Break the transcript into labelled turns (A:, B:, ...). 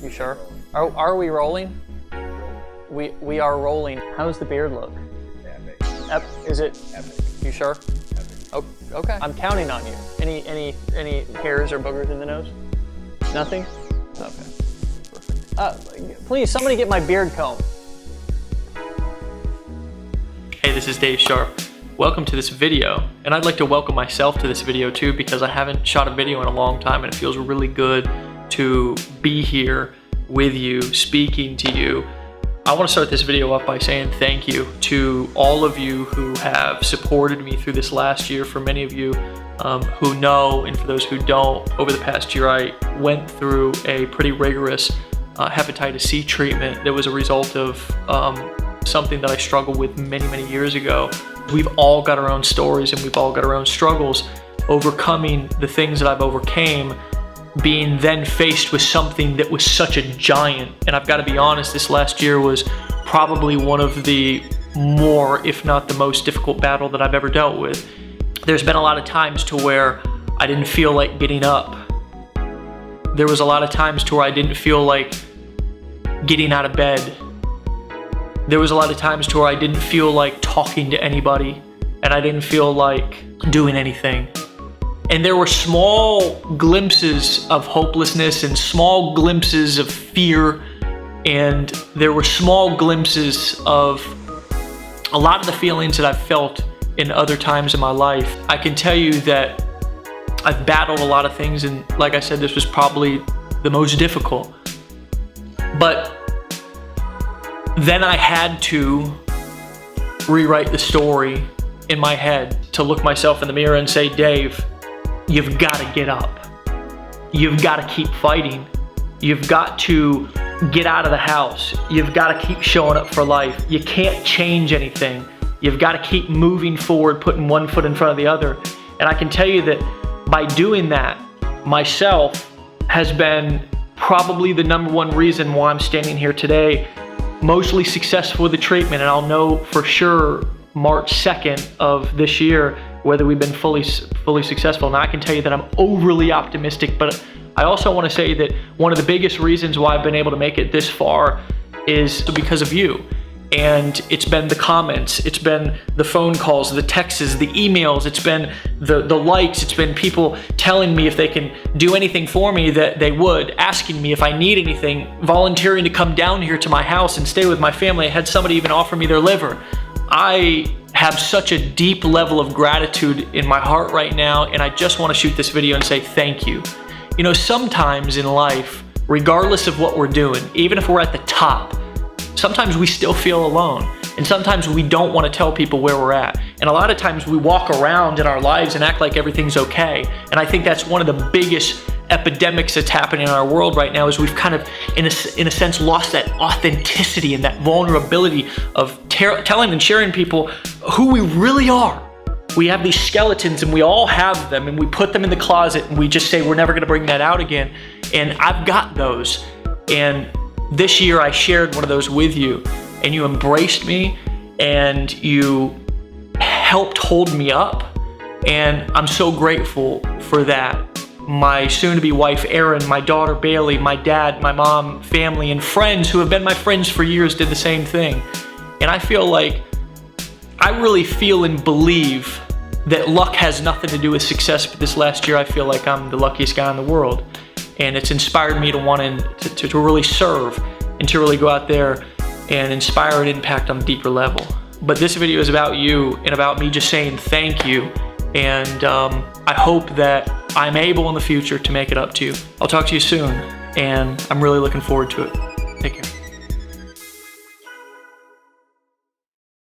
A: You sure? Are we rolling? We are rolling. How's the beard look?
B: Epic.
A: Is it?
B: Epic.
A: You sure?
B: Epic.
A: Oh, okay. I'm counting on you. Any hairs or boogers in the nose? Nothing? Okay. Perfect. Please, somebody get my beard comb.
C: Hey, this is Dave Sharp. Welcome to this video, and I'd like to welcome myself to this video too, because I haven't shot a video in a long time and it feels really good to be here with you, speaking to you. I want to start this video off by saying thank you to all of you who have supported me through this last year. For many of you who know, and for those who don't, over the past year I went through a pretty rigorous hepatitis C treatment that was a result of something that I struggled with many years ago. We've all got our own stories and we've all got our own struggles overcoming the things that I've overcame, being then faced with something that was such a giant. And I've got to be honest, this last year was probably one of the more, if not the most difficult battle that I've ever dealt with. There's been a lot of times to where I didn't feel like getting up. There was a lot of times to where I didn't feel like getting out of bed. There was a lot of times to where I didn't feel like talking to anybody, and I didn't feel like doing anything. And there were small glimpses of hopelessness and small glimpses of fear, and there were small glimpses of a lot of the feelings that I've felt in other times in my life. I can tell you that I've battled a lot of things, and like I said, this was probably the most difficult. But then I had to rewrite the story in my head, to look myself in the mirror and say, Dave, you've got to get up. You've got to keep fighting. You've got to get out of the house. You've got to keep showing up for life. You can't change anything. You've got to keep moving forward, putting one foot in front of the other. And I can tell you that by doing that, myself has been probably the #1 reason why I'm standing here today, mostly successful with the treatment. And I'll know for sure March 2nd of this year whether we've been fully successful. Now I can tell you that I'm overly optimistic, but I also want to say that one of the biggest reasons why I've been able to make it this far is because of you. And it's been the comments, it's been the phone calls, the texts, the emails, it's been the likes, it's been people telling me if they can do anything for me that they would, asking me if I need anything, volunteering to come down here to my house and stay with my family. I had somebody even offer me their liver. I have such a deep level of gratitude in my heart right now, and I just want to shoot this video and say thank you. You know, sometimes in life, regardless of what we're doing, even if we're at the top, sometimes we still feel alone, and sometimes we don't want to tell people where we're at. And a lot of times we walk around in our lives and act like everything's okay. And I think that's one of the biggest epidemics that's happening in our world right now, is we've kind of, in a sense, lost that authenticity and that vulnerability of telling and sharing people who we really are. We have these skeletons and we all have them, and we put them in the closet and we just say we're never going to bring that out again. And I've got those. And this year I shared one of those with you, and you embraced me and you helped hold me up, and I'm so grateful for that. My soon-to-be wife Erin, my daughter Bailey, my dad, my mom, family, and friends who have been my friends for years did the same thing. And I feel like, I really feel and believe that luck has nothing to do with success, but this last year I feel like I'm the luckiest guy in the world. And it's inspired me to want to really serve and to really go out there and inspire and impact on a deeper level. But this video is about you and about me just saying thank you. And I hope that I'm able in the future to make it up to you. I'll talk to you soon, and I'm really looking forward to it. Take care.